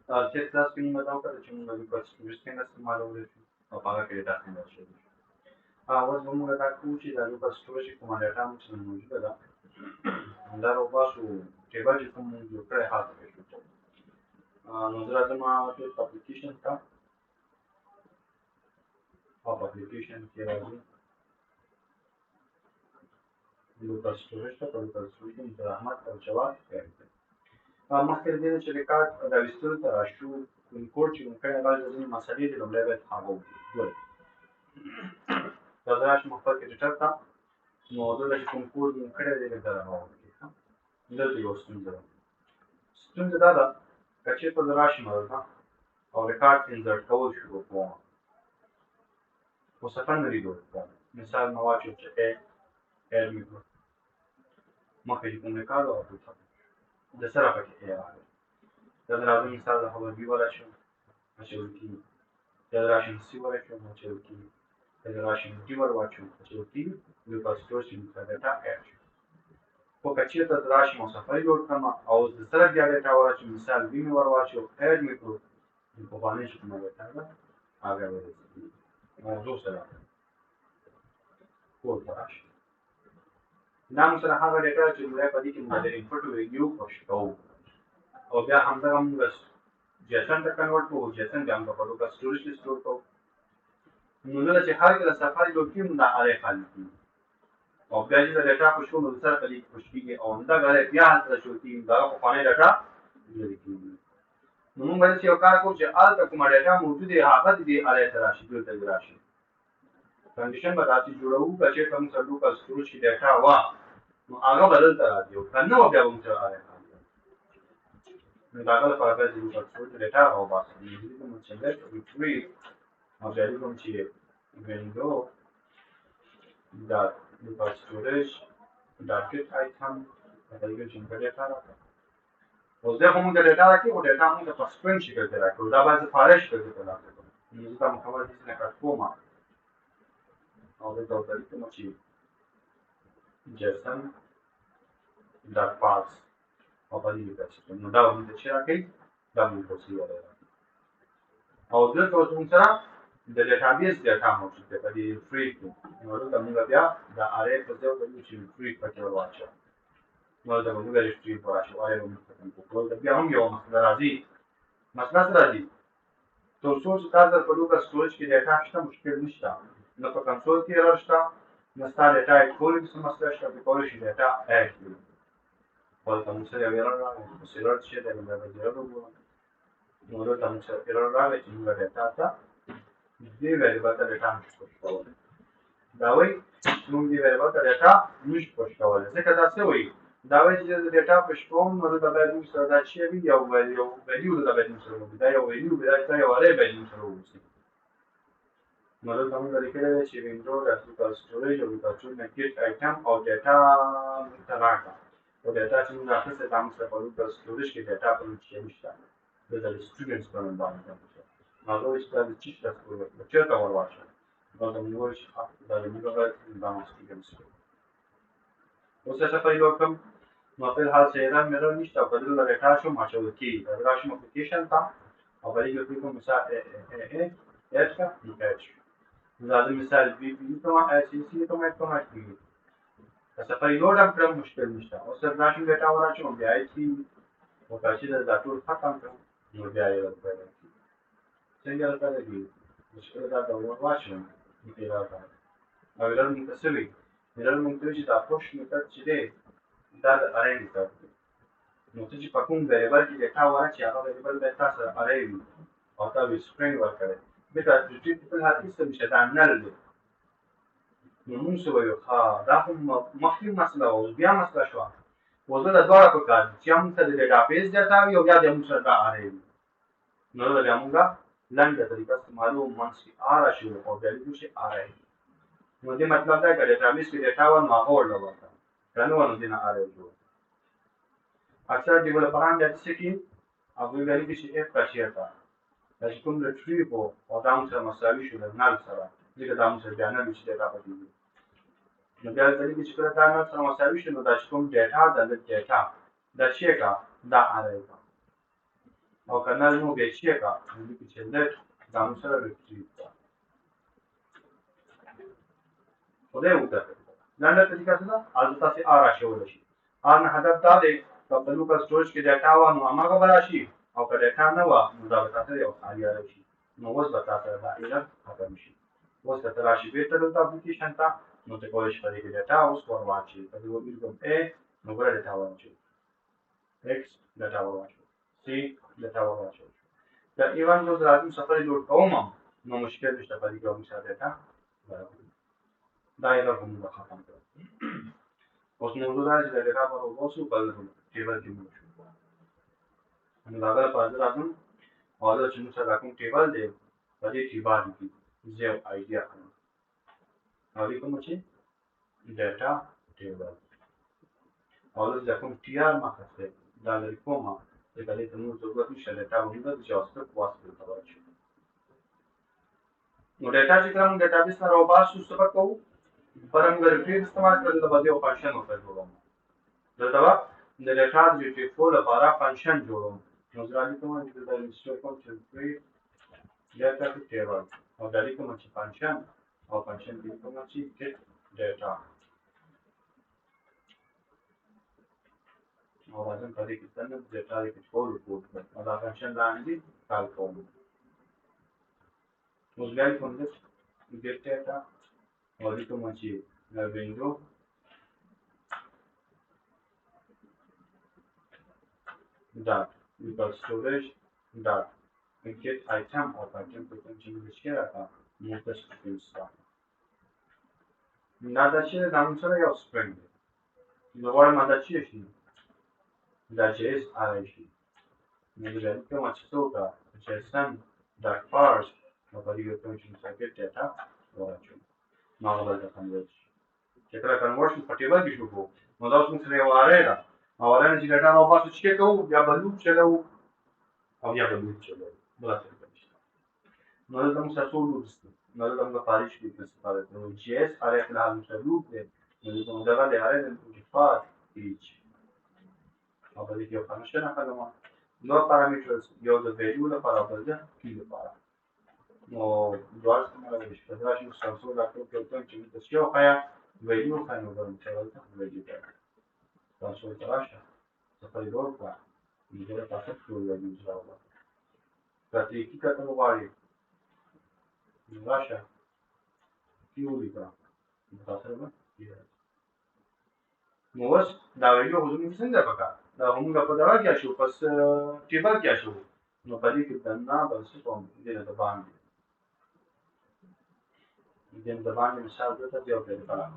چې تاسو کې موږ دا وکړه چې موږ د پرسپکټیو څنګه استعمالولی شو او په هغه کې ډیټا څنګه اچولی شو. اوس به موږ دا کوو چې دا لوکس سټوریج کې کومه ډیټا موږ سره موجوده ده همدا راوباسو ټیبل چې کوم موږ جوړ کړی هلته پرېږدو. نو زه راځم ټول اپلیکیشن ته او په اپلیکیشن کې راځو لوکس سټوریج ته. په لوکس سټوریج کې موږ احمد او جواد پیل کړو. مخکې له دې نه چې ریکارډ راویستلو ته راشو کوم کوډ چې موږ کړی هغه ځینې مسلې دي لومړی باید هغه وګورو. دا زه راشم خپل ایډیټر ته نو دلته چې کوم کوډ موږ کړی دی دلته راوړئ. دلته یوه ستونزه ده. ستونزه دا ده که چېرته زه راشم دلته او ریکارډ انسرټ کول شروع کوم خو صفحه نه ریلوډ کوم. مثال ما واچوم چې اډ مې کړو مخکې چې کوم ریکارډ و هغه د سره پکې ای راغلی. دا زه راځم مثال د خبر بي ورشم اچول کېږي. بیا د راشم سی ورشم اچول کېږي. بیا د راشم ډي ور واچوم اچول کېږي. لوکس سټوریج کې موږ سره ډیټا اډ شو. خو که چېرته زه راشم او صفحه ریلوډ کړم او د سره بیا ډیټا ورواچوم مثال بي مې ور واچوم اډ مې کړو نو پخوانۍ چې کومه ډیټا ده هغه ورسېږي. موضوع سره کور ته راشي. دا موږ سره هغه ډیټا چې موږ په دې کې موږ د انپوټ ویډیو خوښ کوو او بیا همدغه موږ جیسن ته کنورټ کوو. جیسن بیا موږ په لوکس سټوریج کې سټور کوو. نو دلته چې هر کله صفحه ریلوډ کېږي نو دا اری خالي کېږي او بیا چې د ډیټا په شو نو د سره په دې کې خوښ کېږي او همدغه اری بیا هلته شو کېږي نو دغه پخوانی ډیټا لرې کېږي. نو موږ به داسې یو کار کوو چې هلته کومه ډیټا موجود وي هغه د دې اری ته راشي دلته دې راشي. کنډیشن به داسې جوړوو که چېرته موږ سره لوکس سټوریج کې ډیټا وه نو هغه به دلته راځي او که نه وه بیا به موږ سره اری خالي نو د هغه لپاره باید د لوکس سټوریج ډیټا راوباسو. نو زه لیکم چې لیټ ریټریو او بیا لیکم چې وینډو dot local storage dot get item هغه چې موږ ډیټا راکړو. اوس دا کومه ډیټا راکړي او ډیټا موږ په سپرینټ شکل کې راکړو. دا باید فایل شکل کې راکړو. نو زه دا مکمل هیڅ نه کوم او دلته ورته لیکم چې json dot parse او په دې کې نو دا موږ چې راکړي دا موږ کوسي وایو او دلته اوس موږ سره د ډیټابیس ډیټا موجود دی په دې فری کې. نو دلته موږ بیا د اری په ځای وایو چې فری پکې ورواچو. نو دا موږ ریټریو وراشو وایو موږ ته بیا هم یو مسله راځي. مسله څه راځي؟ تر څو چې تاسو په لوکس سټوریج کې ډیټا شته مشکل نشته. نو په کنسول کې ایرر شته نو ستا ډیټا اډ کولو کې څه مسله شته چې کولی شي ډیټا اډ کړي. ولته موږ سره یو ایرر راغی اوس ایرر چې دی نو بیا به ایرر وګورو. نو دلته موږ سره ایرر راغی چې موږ ډیټا ته دې ویریبل ته ډیټا نشو پوش کولی. دا وایي چې موږ دې ویریبل ته ډیټا نشو پوش کولی. ځکه دا څه وایي؟ دا وایي چې د ډیټا پوش کوم نو دلته باید موږ سره دا چې وي یو ویلیو دلته باید موږ سره وي. دا یو ویلیو دا یو اری باید موږ سره واوسي. نو دلته موږ لیکلی دی چې وینډو ډاټ لوکل سټوریج او لوکل سټوریج نه ګیټ آیټم او ډیټا موږ ته راکړه او ډیټا چې موږ اخیستی دا موږ سره په لوکل سټوریج کې ډیټا په نوم کې نشته. دلته د سټوډنټس په نوم باندې هغه وایي چې دا د چی شته چېرته ور واچوم. نو ته موږ وایو چې دا زموږ باید دا سټوډنټس اوس چې صفحه ریلوډ کړم نو فلحال څه ایرر میرر نشته او که دلته ډیټا شم اچول کېږي. دا زه راشم اپلیکیشن ته او په دې کې کلیک کوم مثال اډ ښه نو اډ شو. زه مثال بي بي کوم سی سی کوم اډ کوم اډ کېږي. که صفحه ریلوډ هم کړم مشکل نشته. اوس زه راشم ډیټا وراچوم بیا یې کېږي او که چېرته دا ټول ختم کړم نو بیا یې پیدا کېږي. څنګه پیدا کېږي؟ مشکل دا ته ور واچوم نو ایرر راغی او ایرر موږ ته څه وایي؟ ایرر موږ ته وایي چې دا پوش میتډ چې دی دا د اری میتډ دی. نو ته چې په کوم ویریبل کې ډیټا ورچې هغه ویریبل باید تا سره اری وي او تا به سپرینګ ورکړی. ځکه ریټریټ فلحال هېڅ څه نشته دا نل دی. نو موږ څه وایو ښه دا خو مخکې مسله وه اوس بیا مسله شوه. اوس دلته دواړه پکار دي چې یا موږ ته د ډیټابیس ډیټا وي او یا د موږ سره دا اری وي. نو دلته بیا موږ لنډه طریقه استعمالوو منځ کې ار اچوو او بیا لیکو چې اری. نو دې مطلب دا که ډیټابیس کې ډیټا وه نو هغه ورله ورکړه که نه وه نو دې نه اری جوړ. اکثر ډیولپران بیا څه کوي هغوی بیا لیکي چې اف کا چېرته دا چې کوم ریټریو و او دا موږ سره مساوي شو د نل سره ځکه دا موږ سره بیا نل وي چې ډیټا پکې وي. نو بیا دلته لیکي چې کله دا نل سره مساوي شو نو دا چې کوم ډیټا ده د ډیټا دا چیرې کړه دا اری کړه. او کنه نو به چیه کا دې چې لټ دا مو سره ریټریو کا خدای وکړه لاندې طریقه څه ده از تاسو آرا شول شي ان هدف دا دی چې په لوکل سټوریج کې ډاټا و نو هغه بل شي او که ډاټا نه و نو دا به تاسو یو خالي راشي نو اوس به تاسو دا ایرر ختم شي اوس که راشي بیرته د اپلیکیشن ته نو ته کولی شئ چې ډاټا اوس ورواچي په دې وګورئ ا نو ګوره ډاټا ورواچي x ډاټا ورواچي c ډاټا ورواچي دا ایوان جو راځم سفر جوړ کوم نو مشکل نشته په دې کې موږ سره ډاټا دا ایرر هم ختم کړو اوس موضوع دا چې د ډاټا پر وګورئ په ټیبل کې موږ شو نو دا غواړم په راځم او دا چې موږ سره کوم ټیبل دی په دې ټیبل کې زه ایډیا کوم او کوم چې ډاټا ټیبل او دا کوم ټي ار مخه دا لري کومه د کله ته موږ ضرورت نشته ډاټا موږ د جاواسکرپټ واسطه کولای شو نو ډاټا چې کوم ډاټابیس نه راوباسو څه کوو پر موږ ریټریو استعمال کړل د باندې یو فنکشن وکړو دلته د ډاټا د ریټریو لپاره فنکشن جوړوم نو ځرالي کوم چې د انسټال کوم چې ډاټا ټیبل او د دې کوم چې فنکشن او فنکشن دې کوم چې get data او راځم په دې کې څنګه ډاټا کې ټول کوډ او دا فنکشن باندې کال کوم نو ځای کوم چې get data او دې کوم چې وینډو dot equal storage dot get item or item په کوم چې وشي راځه نو تاسو کې دا د چې د موږ سره یو سپرینګ دی نو غواړم دا چې شي دا چې اس ار شي نو دا کوم چې څوکا چې سم دا پارس نو په دې کې چې څنګه ډاټا راځي نو هغه د کنورټ چې کله کنورټ په ټیبل کې شو نو دا څنګه سره یو اره ده او اره چې ډاټا نو باسو چې کوو یا بلو چلو او یا بلو چلو بل څه نو دا موږ تاسو ورسته نو دا موږ پاریش کې استفاده کوو چې اس اره کله هم شلوت دی نو دا د اره د انتفاض هیڅ او په دې کې یو فنکشن راغلی نو پارامترز یو د ویلیو لپاره بل د کی لپاره نو دوار څنګه راوړي چې دا چې تاسو راټول کړئ چې تاسو یو خیا ویلیو خاینو درته چې ولته ویلیو ده تاسو ته راشه څه په ډول کا دغه تاسو ټول ویلیو راوړل کته کی کته وایي راشه کیو لیکا تاسو نه نو اوس دا ویډیو حضور څنګه پکا دا موږ په دا کې شو پس ټیبل کې شو نو په دې کې دنا بل څه کوم دې نه باندې دې نه باندې مثال ته دی او په اړه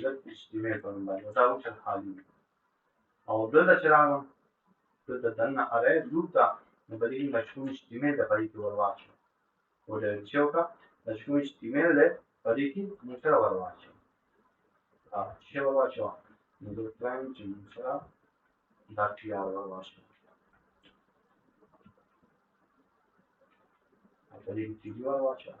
دا استعمال کوم باندې دا څه حالي او دا چې راغلم دا دنا اره دوتا نو په دې کې مشهور استعمال د پای کې ورواچو او دا چې وکړه د شنو استعمال له په دې کې موږ سره ورواچو چې ورواچو نو د پلان چې موږ سره دا ټي ار ورواچو په دې کې دی ورواچو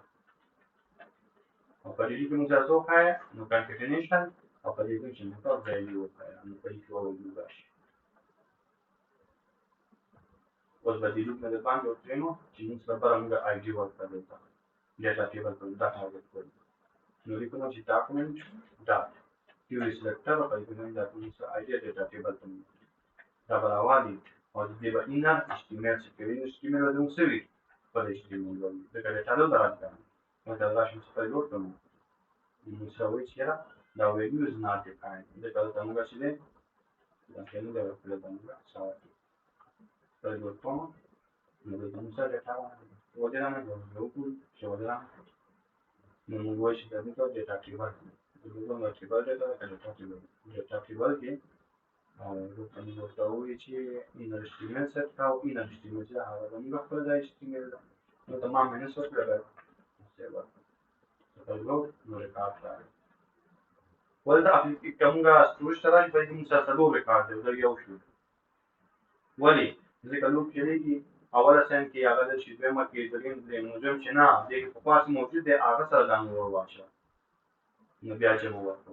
او په دې کې موږ تاسو خای نو کنکټینیشن او په دې کې چې موږ ویلیو خای نو په دې کې وایو راشي اوس به دې په دې باندې وکړو چې موږ سره موږ آی ډي ورته دلته ډاټا ټیبل په ډاټا ورکړو نو لیکو چې ډاکومنت ډاټ کیو سلیکټر په دې کې دا کوم څه آی ډي ډاټا ټیبل ته دا براوالي او دې به اینا استعمال چې کوي استعمال د موسوي په دې کې موږ د ډاټا له درته نو دا راشي چې په لور کوم نو څه چې دا ویډیو از not defined د کله څنګه چې دا څنګه دا په دې باندې په لور کوم نو د موږ سره ډاټا ودرانه یو ټول چې ودرانه نو موږ وایو چې دا موږ ډاټا ټیبل موږ نو ټیبل ډاټا ټیبل کې نو موږ ورته وایو چې ان HTML سیټ او ان HTML چې هغه موږ خپل ځای HTML نو تمام نه څه کړل سیوا نو ریکارډ راځي ولدا اپلیکیشن کومه سټورج تراش په دې مسا سلو ریکارډ دی یو شو ولی ځکه لوپ چلیږي اوله سم کې هغه د شي دویمه کې دریم د موجود چې نه د په پاس موجود دی هغه سره دانو ورواشه نو بیا چې مو ورته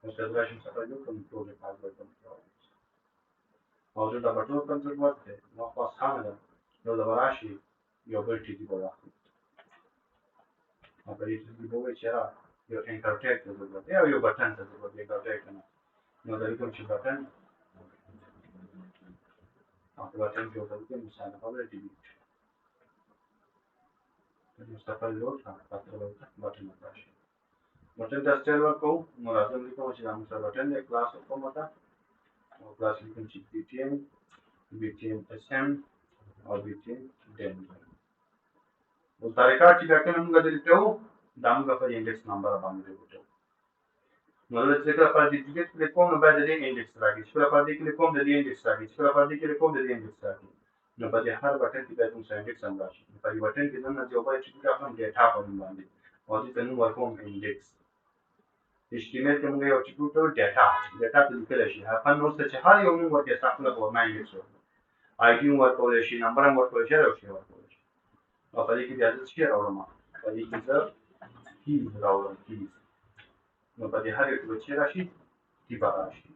نو څه راشي څه یو کوم ټول ریکارډ وکړم موضوع د بټول کنټرول ورته نو خاص خانه ده نو د وراشي یو بل ټي دی بولا او په دې کې به وایي چې یو انټرټیک ته ضرورت دی او یو بټن ته ضرورت دی انټرټیک نه نو د کوم چې بټن او بټن کې وځي چې مثال خبره دی مستقل لوډ کنټرول بټن راشي بټن ته سټیل ورکو نو لازم دي کوم چې د موږ بټن د کلاس کوم ماته او کلاس لیکم چې BTM SM او BTM دم اوس دا ریکارډ چې دا کوم موږ دلته وو دا موږ په انډیکس نمبر باندې وکړو نو د څه په دې کې کلیک کوم نو باید د انډیکس راځي چې په دې کې کوم د انډیکس راځي چې په دې کې کوم د انډیکس راځي نو په دې هر بټن کې باید موږ انډیکس هم راشي په دې بټن کې نن یو باید چې کوم ډیټا په باندې او دې نو ورکوم انډیکس HTML کې موږ یو چې کوم ډیټا ته لیکل شي هغه نو څه چې هر یو موږ ورته تاسو له ورنه انډیکس ID ورکول شي نمبر هم ورکول شي او شی ورکول شي او په دې کې بیا څه راوړم په دې کې زه کیز راوړم کیز نو په دې هر یو چې راشي کی راشي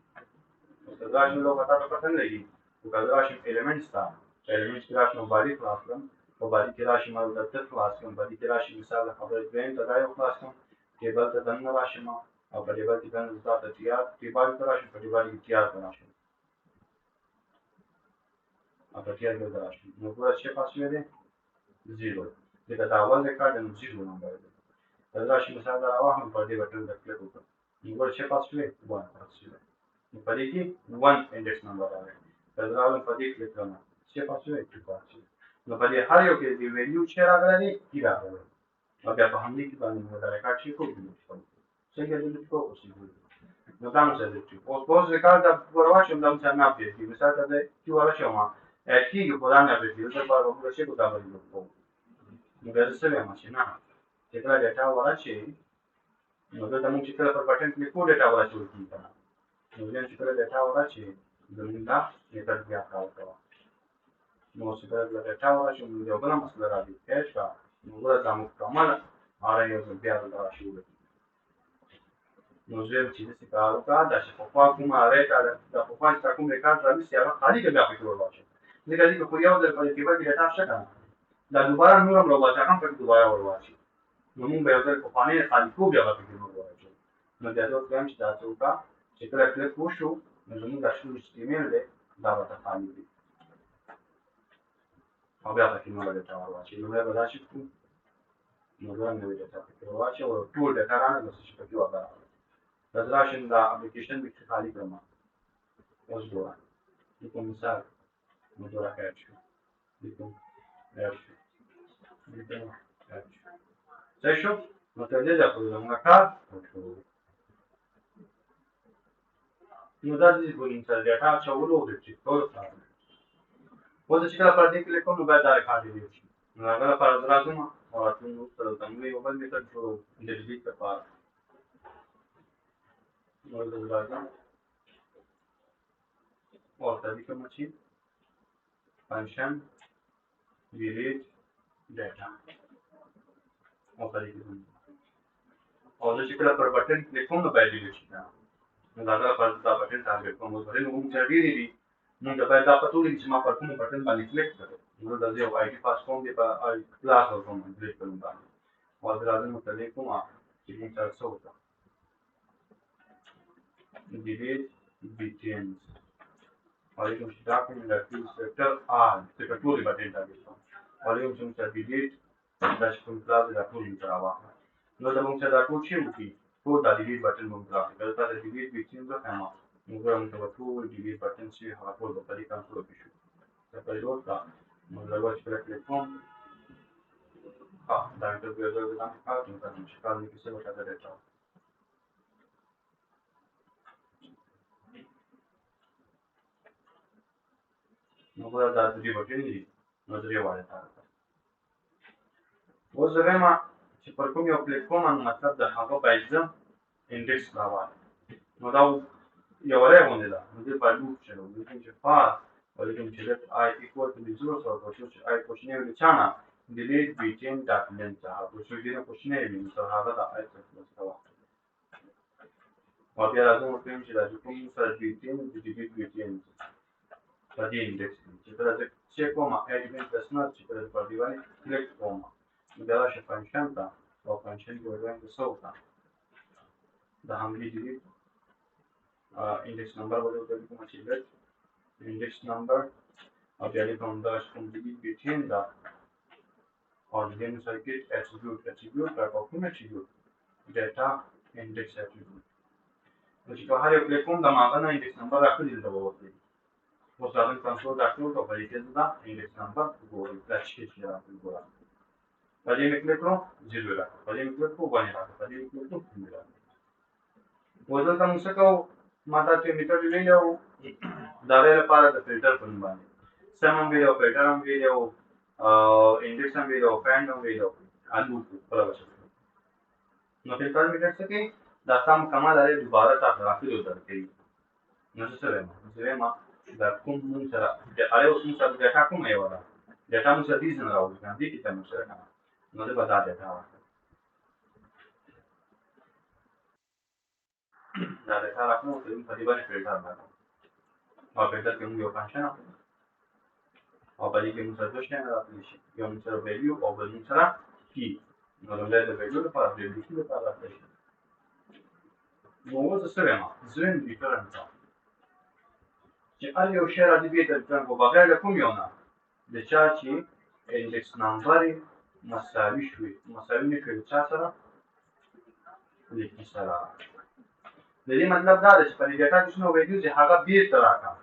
نو دا چې لو غټه پته نه لګي او دا راشي ایلیمنټس تا ایلیمنټس کې راشي نو باندې خلاص کړم او باندې کې راشي ما د تر خلاص کړم باندې کې راشي مثال خبره دویم ته دا یو خلاص کړم ټیبل ته دنه راشي ما او په ټیبل کې دنه ذات تیار ټیبل ته راشي په ټیبل کې تیار راشي او په تیار کې راشي نو ګور چې پاسوي دی 0 دا د اول ریکارډ نو 0 نمبر دی دا راشي مثال دا واهم په دې بټن ته کلیک وکړم نو چې پاسوي 1 پاسوي نو په دې کې 1 انډیکس نمبر راغلی دا راول په دې کلیک کړم چې پاسوي 2 پاسوي نو په دې هر یو کې دی ویلیو چې راغلی کی راغلی او بیا په همدې کې باندې موږ دا ریکارډ شي کوو څنګه دې کوو چې نو دا څه دي اوس په ریکارډ د ورواچوم دا څه نه پیږي مثال دا چې ورشم کیږي په دانه به دې دا په موږ شي کوو نو بیا څه وایم چې نه چې کله ډیټا ورشي نو دا موږ چې کله پر بټن کلیک کوو ډیټا ورشي کیږي نو چې کله ډیټا ورشي زموږ دا ډیټا بیا راوړو نو چې کله ډیټا ورشي نو یو بل مسله راځي کېش کا نو دا موږ کومه اره یو بیا راشي نو زه چې څه کار وکړم دا چې په کومه ریټه دا په کوم ریکارډ راځي هغه خالي کې بیا پکې ورواچم ځکه چې خو یو ځل په کې باندې ډیټا شته دا دوباره نور هم ورواچم هم پکې دوباره ورواچم نو موږ به یو ځل په پانې خالي کو بیا پکې ورواچم نو دا څه کوم چې دا څه وکړه چې کله کلیک وشو نو موږ دا شنو HTML دی دا به خالي دی او بیا پکې نور ډیټا ورواچم نو بیا به دا شي نو دا نو ډیټا پکې ورواچم او ټول ډیټا راغلی چې پکې وګورم دا راشن دا اپلیکیشن به خالی کړم اوس دوه کوم مثال نو دوه راځي کوم راځي څه شو نو ته دې دا په موږ کار وکړو نو دا دې په انټر ډیټا چولو د چې ټول کار اوس چې کله پر دې کلیک کوم به دا ریکارډ دی نو هغه پر راځم او تاسو نو تر څنګه یو بل میثډ شروع د ډیلیټ لپاره نو دا راځم او تاسو کوم چې فنکشن delete data او په دې کې او چې کله پر بټن کلیک کوم نو باید ډیلیټ شي نو دا پر دا بټن ټارګټ کوم اوس ورته موږ چې ډیری دي موږ باید دا پټول چې ما پر کوم بټن باندې کلیک کړو نو دا یو آی ډي پاس کوم دی په کلاس او کوم کلیک کوم باندې او دا راځم ته لیکم چې موږ تاسو ته delete BTNs or you can document that field sector R the control button target or you can delete dash from class the control करावा no da mun da ko ce muke ko da delete button mun class da ta delete BTN da kama mun ga mun da ko delete button ce ha ko da tari control issue da परिवर्तन का mun da watch platform ha da interview da da ka tun da mun shikal ne kise wata da data نو دا د دې بټن دی نو درې وایي تاسو اوس زما چې پر کوم یو پلیټفارم باندې مطلب د هغه بایزه انډیکس راوړل نو دا یو راغونډه ده نو دې په لوپ چلو نو چې پاس ولکه چې let I equal to 0 سره په چې I کوشنه ویل چانه delete BTN document هغه چې دې کوشنه ویل سره هغه د I څخه مستوا او بیا راځم کوم چې راځي کوم سره BTN delete BTN په دې انډکس کې چې کله زه چیک کوم اډ پلس نوټ چې کله په دې باندې کلیک کوم نو دا راشي فنکشن ته او فنکشن کې ورته څه وکړم د حملې ډیلیټ index number whatever you consider index number of the from the complete between the origin circuit attribute type of attribute data index attribute چې په هر یو پلیټفارم د ماغه نه index number راکړي دا وته اوس دا کنټرول راکړو په دې کې دا index number وګورئ دا چې راځي ګورئ په دې کې کلیک کړو 0 راځي په دې کې کلیک کوو باندې راځي په دې کې کلیک کوو ودلته موږ څه کوو ما تاسو میټر ویلو دا لپاره د فلټر په نوم باندې سم هم ویلو فلټر هم ویلو انډکس هم ویلو فاند هم ویلو الو په لاره نو فلټر میټر څه کوي دا سم کمال لري دوباره تاسو راځي درکې نو څه سره ما دا کوم موږ سره د اړ اوس موږ سره ډاټا کوم یو ده ډاټا موږ سره دې نه راوځي کنه دې کې تاسو سره کنه نو دا به دا ډاټا دا ډاټا راکړو ته په دې باندې فلټر راکړو او فلټر کې موږ یو فنکشن او په دې کې موږ څه شي نه راځي یو موږ سره ویلیو او بل موږ سره کی نو له دې ویلیو لپاره د دې کې لپاره راځي نو وځه سره ما زين ډیفرنس چې هر یو شی راځي به تر په بغیر کوم یو نه د چا چې انډکس نمبر مساوي شوي مساوي نه کړي چا سره لیکي سره د دې مطلب دا دی چې په ډیټا کې شنو ویډیو چې هغه بیرته راکړه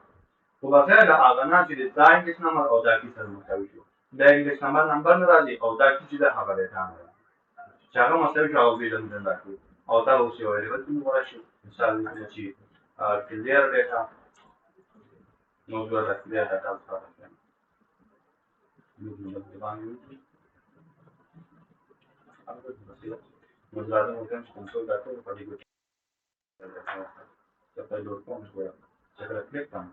خو بغیر د هغه نه چې دا انډکس نمبر او دا کی سره مساوي شي دا انډکس نمبر نه راځي او دا کی چې د هغه ډیټا نه چې هغه مساوي شي او بیرته نه راځي او دا اوس یو ویډیو چې موږ راشي مثال چې کلیر ډیټا نو دا کلیر ډیټا سره نو لازم وکړم چې کنټرول راکړم په دې کې څه لوډ کوم چې کله کلیک کوم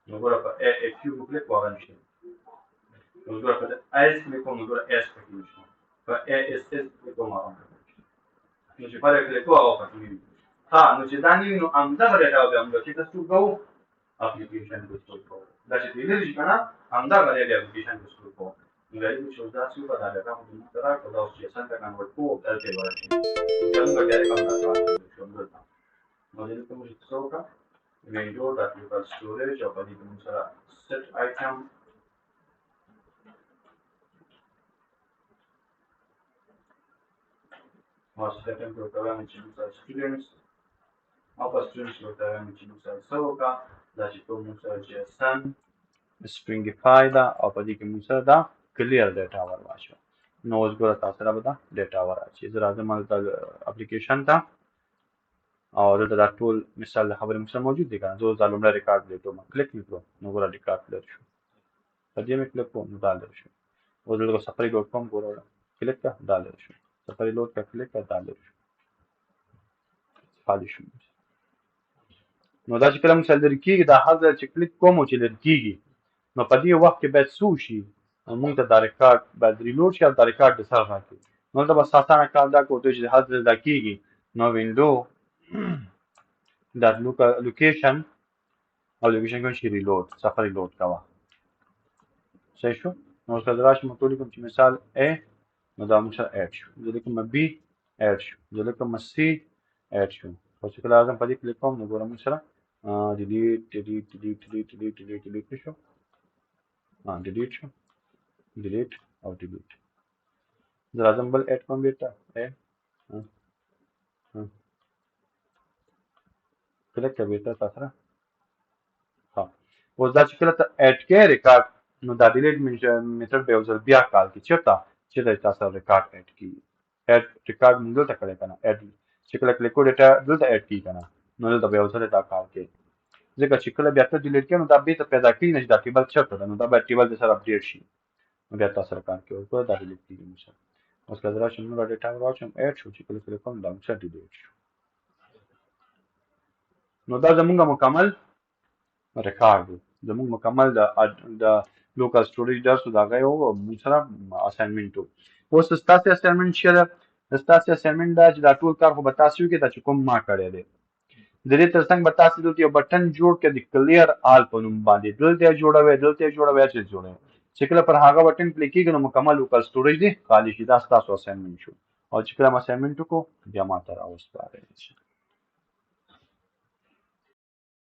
نو ګوره په اف کیو کلیک وغه نشي نو ګوره په اس کلیک کوم نو ګوره اس پکې نشي په اس اس کلیک کوم هغه نو چې په کلیک کوم هغه پکې وي ها نو چې دا نه نو امدا غره بیا موږ چې تاسو کوو اپلیکیشن کو ستو کوو دا چې دې لري کنه امدا غره بیا اپلیکیشن کو ستو کوو نو چې دا څه په دا ډیټا مو سره کوو چې څنګه کنورټ کوو ترته ورشي دا موږ ډایرکټ کوم دا نو دې کوم چې څه وکړه window that local storage or the set item or second program which is students or students program which is soka that you come to JSON stringify da or the computer da clear data ورواچو نو اوس ګوره تاسو را به ډیټا ورچې زه راځم د اپلیکیشن ته او دا ټول مثال د خبرې مثال موجود دی کنه زه دا لومړی ریکارډ لیټو ما کلیک وکړو نو ګوره ریکارډ لر شو په دې مې کلیک کوم نو دا لر شو او دلته سفری ډاٹ کام ګوره کلیک کا دا لر شو سفری لوډ کا کلیک کا دا لر شو خالی شو نو دا چې کله موږ سره کېږي دا حاضر چې کلیک کوم چې لر کېږي نو په دې وخت کې باید څه شي موږ ته دا ریکارډ باید ریلوډ شي او دا ریکارډ د سره راکړي نو دا بس اسانه کار دا کوو چې حاضر دا کېږي نو وینډو that location او لوکیشن کوم شي ریلود صفر ریلود کوا صحیح شو نو څنګه راشي مطلب کوم چې مثال A نو دا موږ اډ شو ځکه کوم B اډ شو ځکه کوم C اډ شو او چې کله اعظم په دې کلیک کوم نو ګورم سره ډیلیټ شو ډیلیټ شو ډیلیټ او ډیلیټ زه اعظم بل اډ کوم بیٹا کلیک کوي بیٹا تاسو ها اوس دا چې کله ته اډ کې ریکارډ نو دا ډیلیټ میثود به اوس بیا کال کې چرته چې دا تاسو ریکارډ اډ کی اډ ریکارډ موږ ته کړی کنه اډ چې کله کلیک کو ډیټا دلته اډ کی کنه نو دا به اوس دا کال کې ځکه چې کله بیا ته ډیلیټ کړي نو دا به ته پیدا کړي نه دا ټیبل چرته نو دا به ټیبل سره اپډیټ شي نو بیا تاسو کار کوي او دا ډیلیټ کیږي مثلا اوس کله راشم نو ډیټا راوچم اډ شو چې کله کلیک کوم دا څه ډیلیټ شو نو دا زمونږ مکمل ریکارډ زموږ مکمل د لوکال سټوریج درس دا غو موږ سره اساینمنت اوس ستاسو اساینمنت شته ستاسو اساینمنت دا چې دا ټول کار خو به تاسو کې دا چې کوم ما کړی دی د دې ترڅنګ به تاسو دلته یو بټن جوړ کړئ د کلیر آل په نوم باندې، دلته جوړوئ چې کله پر هغه بټن کلیک کیږي نو مکمل لوکل سټوریج دی خالی شي. دا ستاسو اساینمنت شو، او چې کله اساینمنت وکړو بیا ما ته راوسپارئ.